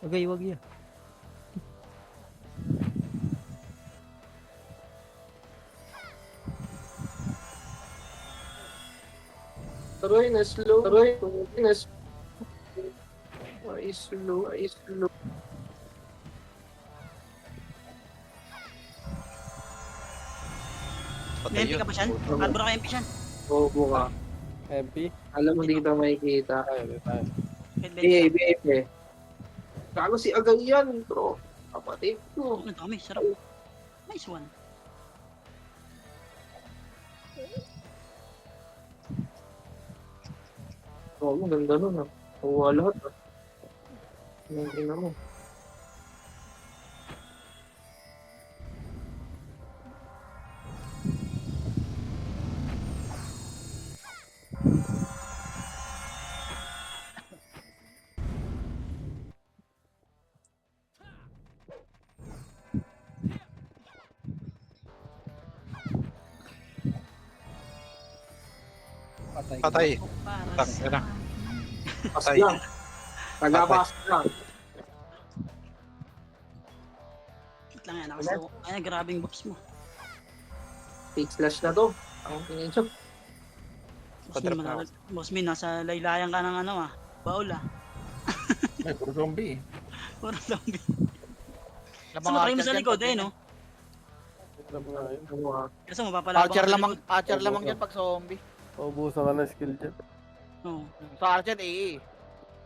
Wag yan. Taroy na slow. Ay, slow. May MP ka ba siyan? Kalbo na ka MP siyan. Bobo ka. MP? Alam mo dito makikita. Ay, tayo. BA. Gago si Agay yan, bro. Kapatid ko. Ang dami, sarap. Nice one. Oo, maganda nun ah. Kuha lahat ah. Ang ina mo. Patay. Para Tangina. Pas Patay. lang. Tagapas lang. Wait lang yan, nakaslo. Ay, grabing buffs mo. Fake slash na to. Ang tingin siya. Patrap na ako. Boss Min, nasa laylayan ka ng ano ah. Baul ah. Ay, puro zombie eh. Puro zombie. Lamang Sa matry mo archer sa dyan, likod pag- eh, no? Ano ah. Kasi mapapalaban Archer ka sa lamang, likod. archer lamang dyan pag zombie. Paubusan ka ng skill dyan. Oo. Sa archer, AA.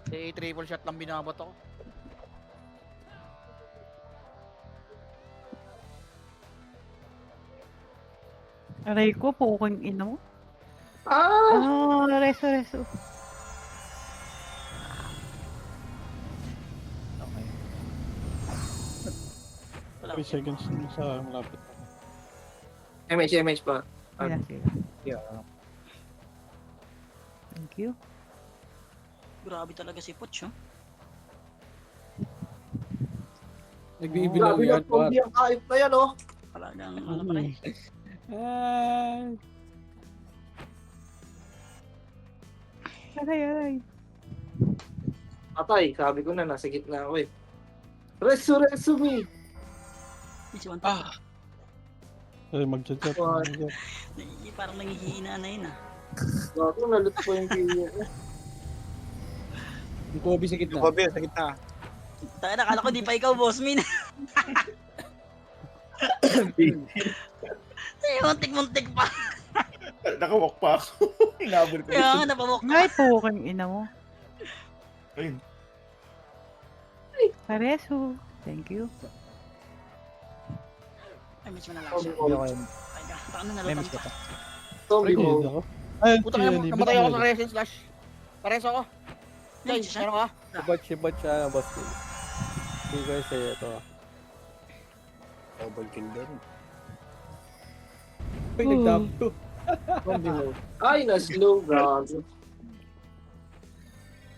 AA triple shot lang binabot ako. Aray ko, pukong ina mo. Ah! Reso. Wala. 3 seconds na sa malapit. MH pa. Ayan, sige. Yeah. Thank you. Grabe talaga si Poch, oh. Nagbibilang Grabe yan, ng zombie ang kahit na yan, oh. Talagang, ano pala eh. Ay. Ay. Patay, sabi ko na, nasa gitna ako eh. Resu me! Si Juan, Ay, mag-chat. parang nangihina na yun, ah. Bago, nalot ko yung video ko. Yung Kobe sa gitna. Babi, sa gitna. Tayo, nakala ko di pa ikaw, boss min. Muntik-muntik pa. Nakawak pa ako. Inabol ko. Kaya nga, napamok na. Ay, puking ina mo. Ayun. Pareso. Thank you. Ay, medyo na lang siya. Ay, paano nalutang pa? Zombie mo. ako. Ay, Puta ka namatay ako sa Resin Slash. Pares ako. Jay, Nandiyan siya? meron ka? Shibat siya, boss kill. Hindi ko yung sa'yo ito. Double kill din. Ay, nag-tap to. Zombie mo. Ay, na-slow, grabe.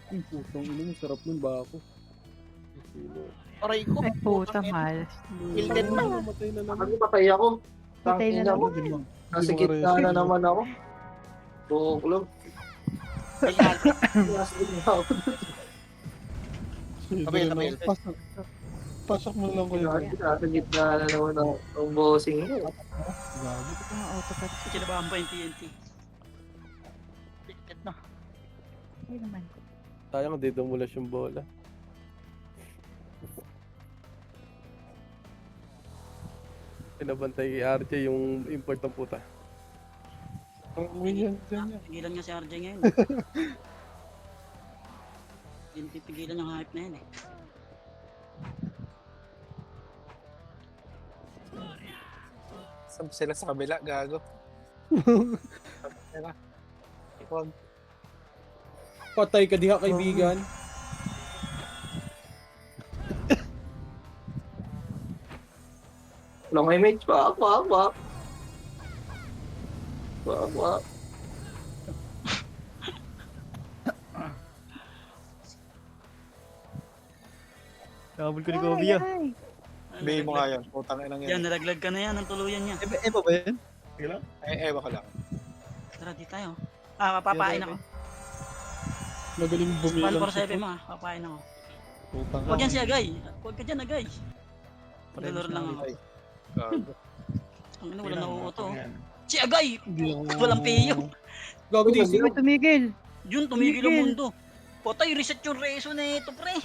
Yung putong ina mo, sarap nun ba ako? Aray ko. Ay, puta, malas. Hilden na. Matay na naman. Ano patay ako? Patay na Tangina mo. naman. Nasa gitna na naman ako. Buklog. Nasa gitna ako. Tabil. Pasok mo lang kayo. Nasa gitna na naman ako. Ang bossing. Gabi. Mga autopat. Kinabahan pa yung TNT. Ay naman. Sayang, di dumulas yung bola. Pinabantay kay RJ yung import ng puta. Ang uwi yan dyan yan. Pigilan niya si RJ ngayon. Hindi pipigilan yung hype na yan eh. Saan sila sa kabila, gago? Huwag. Patay ka diha, kaibigan. Long image. Wak. Wak. Kabul ko ni Kobe ah. Ay. Bay mo nga yan. Putang inang Yan, yan. nalaglag ka na yan ang tuluyan niya. Eh, ba yan? Ewan ko lang. Tara, di tayo. Papain ako. Magaling bumilang. 147 mo, papain ako. Putang Huwag yan si Agay. Huwag ka dyan, Agay. Paglalaro lang ako. Gago. Ang ina, wala nauuto. Si Agay! Hindi ako. Walang payo. Gago di Hindi mo tumigil. Yun, tumigil ang mundo. Potay, reset yung reso na ito, pre.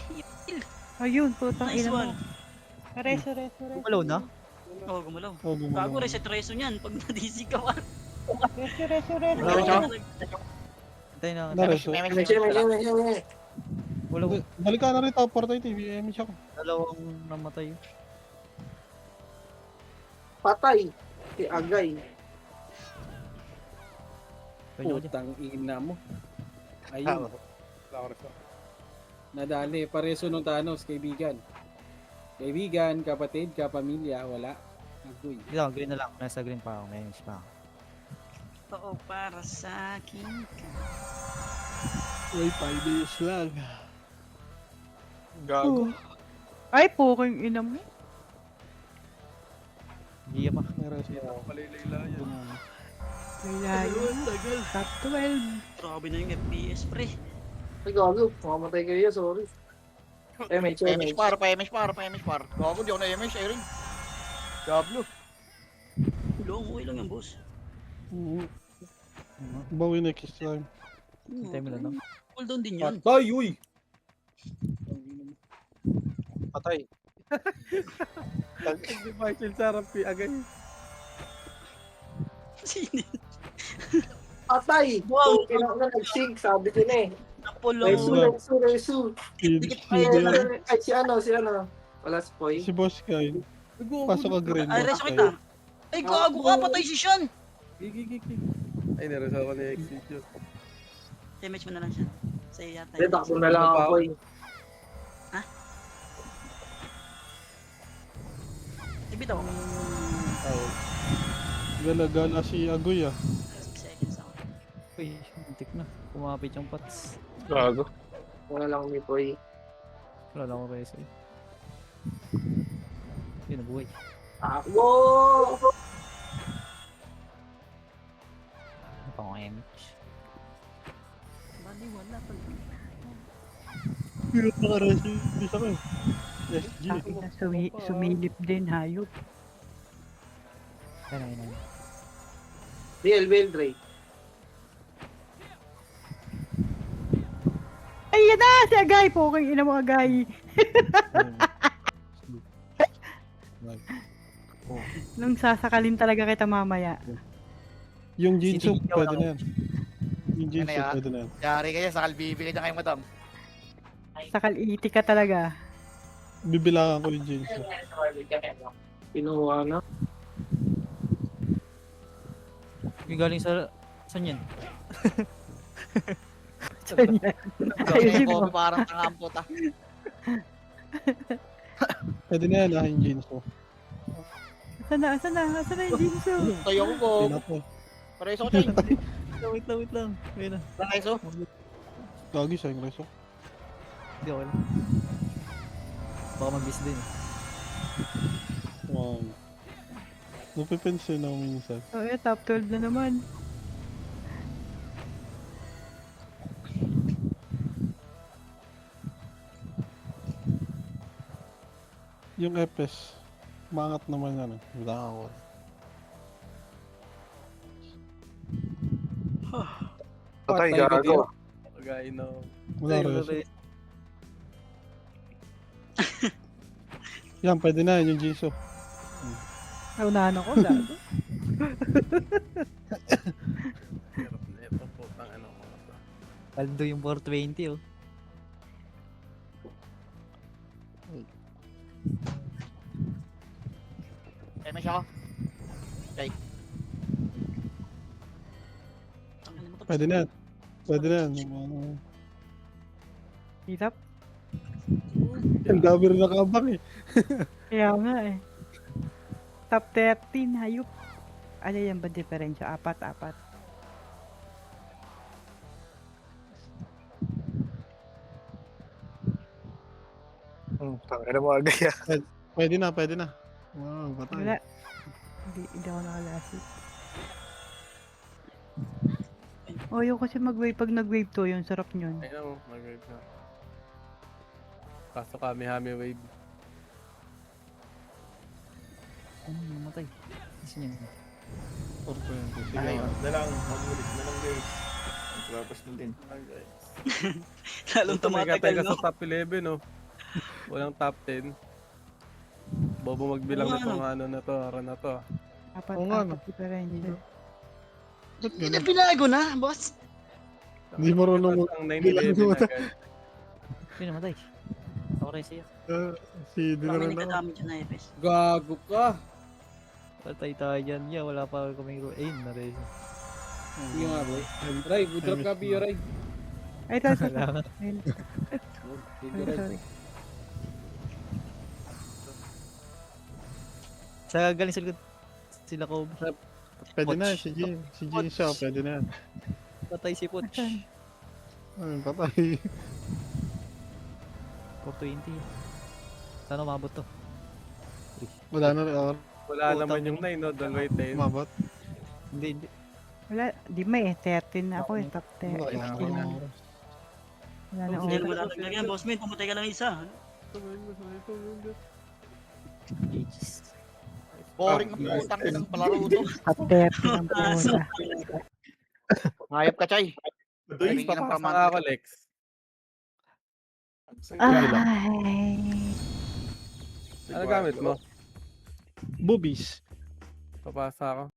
Ayun, putang Nice ina mo. one. Reso. Kumalaw na? Oo, gumalaw. Oh, gumalaw. Gago, reset reso niyan. Pag na-DC ka pa. Reso. Antay na. Nareso. Wala ko. Balik ka na rin top 4 tayo, TVM siya ko. Dalawang namatay. Patay. Si Agay. Putang ina mo. Ayun. Nadali, pareso nung Thanos, kaibigan. Kaibigan, kapatid, kapamilya, wala. Agoy. Ito, green na lang. Nasa green pa ako. May miss pa ako. Oo, para sa akin ka. Wait, 5 days lang. Gago. Ay, puking ina mo. Hindi pa. Nareso. Palilayla yan. Layo. Top 12. Grabe na yung FPS, pre. Ay, gago. Makamatay kayo, sorry. MH. Pa-MH. Gago, di ako na MH, Irene. Diablo. Long way lang yan, boss. Bawi next time. Antay mo lang no? Cooldown din yan. Patay, uy! Patay. Si Marshall sarap agay. Sino? Patay! Wow. Nag-sync, sabi ko na eh. Napulong. Resu. Ay, si ano. Wala spoil. Si Boss Kai. Pasok ka green. Ay, reso kita. Ay, gago ka, patay si Sean. Gigi. Ay, nareso ako ni Execute. Damage mo na lang siya. Sa'yo yata. Hindi, takbo na lang ako eh. Ibitaw. Oh. Gala-gala si Agoy ah. 6 seconds ako. Uy, Antik na. Kumapit yung pots. Gago. Wala lang ni Boy. Wala lang ako reso eh. Yun, nabuhay. Takbo! Ano pa akong MH? Yung naka-resi isa ko eh. SG. Sabi na sumilip din, hayop. Ayun, ayun, ayun. Real, Dre. Ay, yan na! Si Agay! Pokeng ina mo, Agay! Nung sasakalin talaga kita mamaya. Yung Jinsu, Sige, pwede wala na yan. Yung Yan na Jinsu, yan. pwede na yan. Yari kayo, sakal bibili na kayo, madam. Sakaliti ka talaga. Bibilangan ko yung Jinsu. Pinuha na. Yung galing sa... Saan yan? Saan yan? Ayusin mo. Parang tangampo ta. Pwede na yan, yung Jinsu. Asan na yung Jinsu? Tayo ko. Hindi na to. Pareso ko, Chay. Wait lang. Ayun na. Pareso. Gagi sa yung reso. Hindi ako lang. Baka mag-miss din. Wow. Napipensin ako minsan. Oh, yeah, top 12 na naman. Yung Epes, mangat naman yan. Wala ako. Patay, Patay ka gago. din. Pagkain na. Wala reso. Yan, pwede na yung Jinsu. Naunahan ako, gago. Hirap na ito po. Ano ko na to. Paldo yung 420 oh. Kaya na siya. Tangina mo to. Pwede na yan. Pwede na yan. Hirap. Ang dami rin nakabang eh. Kaya nga eh. Top 13, hayop. Ano yan ba diferensya? Apat. Tangina mo agay ah. Pwede na. Wow, batay. Wala. Hindi ako nakalasip. Oh, yung kasi mag-wave pag nag-wave to, yung sarap nyon. Ayun, mag-wave na. Kaso kami wave. Ano, namatay. Isa niya. 420. Sige. Ay, na lang. Magulit na lang, guys. Tapos na din. Lalong Ito, may tumatagal, katay ka no? sa top 11 no. Walang top 10. Bobo magbilang Oo nga, nitong ano na to, ara na to. Apat Oo nga, no. diferensya. Ba't Hindi na ganun? pinago na, boss. Hindi marunong mag- Ang 9-11 agad. Sino namatay? Ako rin siya. Si Kami Dinero na. nagkadamage na Epes. Gago ka. Patay tayo dyan. Yeah, wala pa kaming ayun na rin. Sige nga, boy. Ray, drop ka, Pio, Ray. Ay, ito. Wala. Ayun. Sige, Ray. Sorry. Sa galing sa likod. Sila ko. Pwede na, si Jin. Si Jin siya, pwede na yan. Patay si Poch. Ay, patay. 420. Sana umabot to. Wala na rin. Wala naman yung 9 no, dalaway 10. Umabot. Hindi. Wala, di may 13 na ako eh, top 10. Wala na. Wala na Hindi oras. mo lalagyan, boss man. Pumatay ka lang isa. Boring ang putang ng palaro to. Top 13 ang pumunta. Hayop ka, Chay. Doon Tingin ng papasa pamantay. nga ako, Lex. Ay. Ano gamit mo? Boobies. Papasa ako.